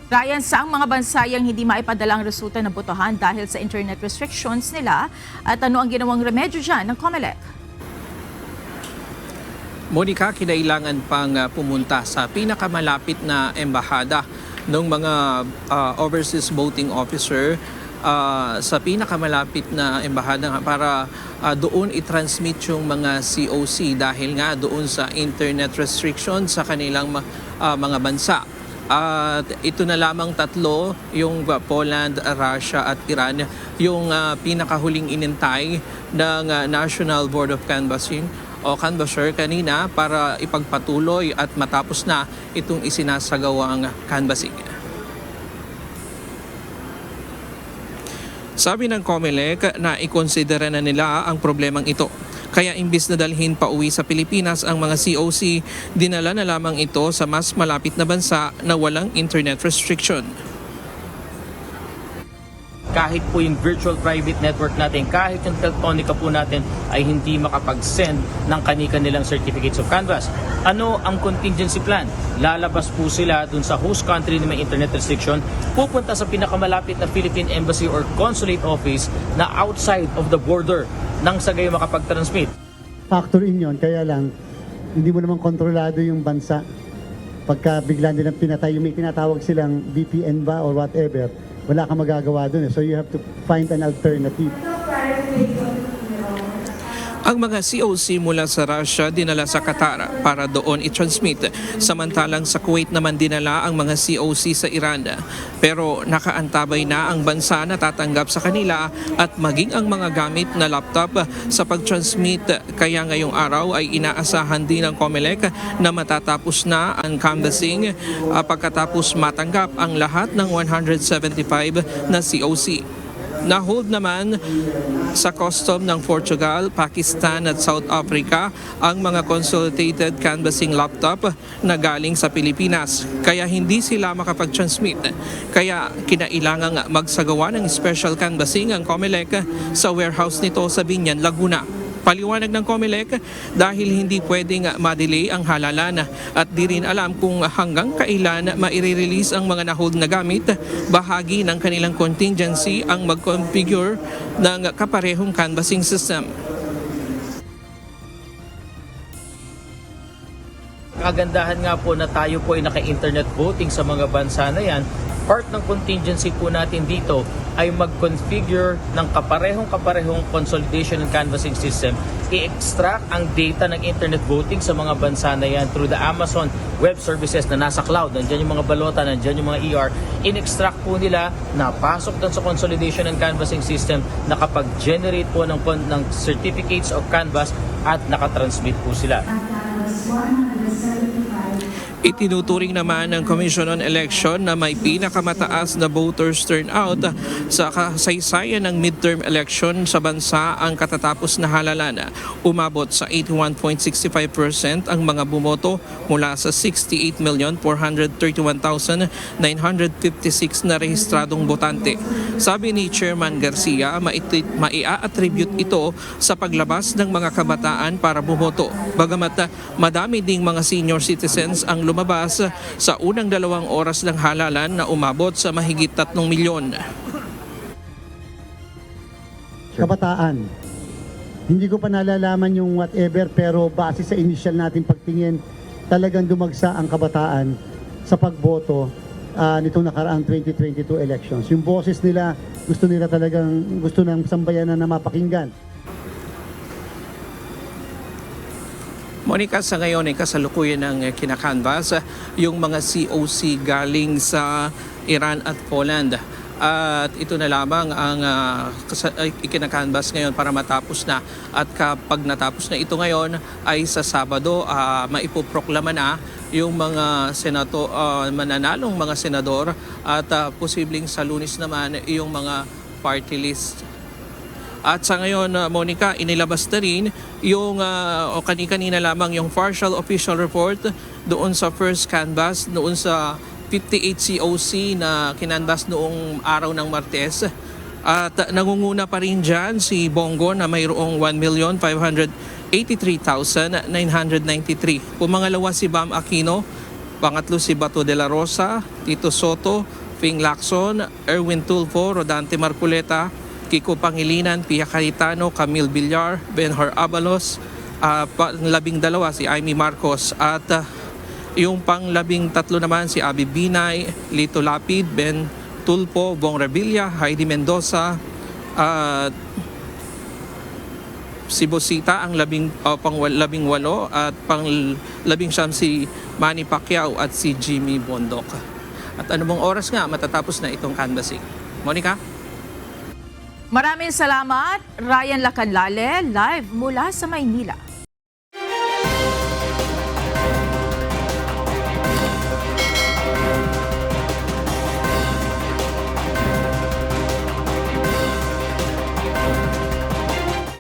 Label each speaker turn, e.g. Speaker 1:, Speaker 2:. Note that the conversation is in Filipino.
Speaker 1: Ryan, saang mga bansa yang hindi maipadala ang resulta ng botohan dahil sa internet restrictions nila at ano ang ginawang remedyo dyan ng COMELEC?
Speaker 2: Monica, kinailangan pang pumunta sa pinakamalapit na embahada ng mga overseas voting officer sa pinakamalapit na embahada para doon i-transmit yung mga COC dahil nga doon sa internet restrictions sa kanilang mga bansa. At ito na lamang tatlo, yung Poland, Russia at Iran, yung pinakahuling inintay ng National Board of Canvassing o Canvasser kanina para ipagpatuloy at matapos na itong isinasagawang canvassing. Sabi ng COMELEC na ikonsidera na nila ang problemang ito. Kaya imbis na dalhin pa uwi sa Pilipinas ang mga COC, dinala na lamang ito sa mas malapit na bansa na walang internet restriction.
Speaker 3: Kahit po yung virtual private network natin, kahit yung Teltonica po natin ay hindi makapag-send ng kanilang certificates of canvass. Ano ang contingency plan? Lalabas po sila dun sa host country na may internet restriction, pupunta sa pinakamalapit na Philippine Embassy or Consulate Office na outside of the border nang sa gayon makapag-transmit.
Speaker 4: Factor in yun, kaya lang hindi mo naman kontrolado yung bansa. Pagka bigla nilang pinatay, yung may tinatawag silang VPN ba or whatever, wala kang magagawa dun. So you have to find an alternative.
Speaker 2: Ang mga COC mula sa Russia dinala sa Qatar para doon i-transmit. Samantalang sa Kuwait naman dinala ang mga COC sa Iran. Pero nakaantabay na ang bansa na tatanggap sa kanila at maging ang mga gamit na laptop sa pag-transmit. Kaya ngayong araw ay inaasahan din ng COMELEC na matatapos na ang canvassing pagkatapos matanggap ang lahat ng 175 na COC. Na-hold naman sa custom ng Portugal, Pakistan at South Africa ang mga consolidated canvassing laptop na galing sa Pilipinas. Kaya hindi sila makapag-transmit. Kaya kinailangang magsagawa ng special canvassing ang COMELEC sa warehouse nito sa Binyan, Laguna. Paliwanag ng COMELEC dahil hindi pwedeng ma-delay ang halalan at di rin alam kung hanggang kailan maire-release ang mga na-hold na gamit, bahagi ng kanilang contingency ang mag-configure ng kaparehong canvassing system.
Speaker 3: Kagandahan nga po na tayo po ay naka-internet voting sa mga bansa na yan, part ng contingency po natin dito ay mag-configure ng kaparehong consolidation and canvassing system, i-extract ang data ng internet voting sa mga bansa na yan through the Amazon Web Services na nasa cloud. Nandiyan yung mga balota, nandiyan yung mga ER. In-extract po nila, napasok doon sa consolidation and canvassing system, nakapag-generate po ng certificates of canvass at nakatransmit po sila.
Speaker 2: Itinuturing naman ng Commission on Election na may pinakamataas na voters turnout sa kasaysayan ng midterm election sa bansa ang katatapos na halalan. Umabot sa 81.65% ang mga bumoto mula sa 68,431,956 na rehistradong botante. Sabi ni Chairman Garcia, maia-attribute ito sa paglabas ng mga kabataan para bumoto. Bagamat madami ding mga senior citizens ang lumabas sa unang 2 oras ng halalan na umabot sa mahigit 3 milyon.
Speaker 4: Kabataan. Hindi ko pa nalalaman yung whatever, pero base sa initial natin pagtingin, talagang dumagsa ang kabataan sa pagboto nitong nakaraang 2022 elections. Yung boses nila, gusto ng sambayanan na mapakinggan.
Speaker 2: Monica, sa ngayon ay kasalukuyan ng kinakanvas yung mga COC galing sa Iran at Poland. At ito na lamang ang ikinakanvas ngayon para matapos na. At kapag natapos na ito ngayon ay sa Sabado maipoproklama na yung mga mananalong mga senador at posibleng sa Lunes naman yung mga party list. At sa ngayon, Monica, inilabas na rin yung kanina lamang yung partial official report doon sa first canvass, doon sa 58 COC na kinanvass noong araw ng Martes. At nangunguna pa rin dyan si Bongo na mayroong 1,583,993. Pumangalawa si Bam Aquino Pangatlo si Bato de la Rosa, Tito Soto, Fing Lacson, Erwin Tulfo, Rodante Marculeta, Kiko Pangilinan, Pia Cayetano, Camille Villar, Benhur Abalos, 12 si Amy Marcos at yung pang-13 naman si Abi Binay, Lito Lapid, Ben Tulpo, Bong Revilla, Heidi Mendoza, si Bosita ang pang-18 at pang-19 si Manny Pacquiao at si Jimmy Bondok. At ano bang oras nga matatapos na itong canvassing? Monica?
Speaker 1: Maraming salamat, Ryan Lacanlale, live mula sa Maynila.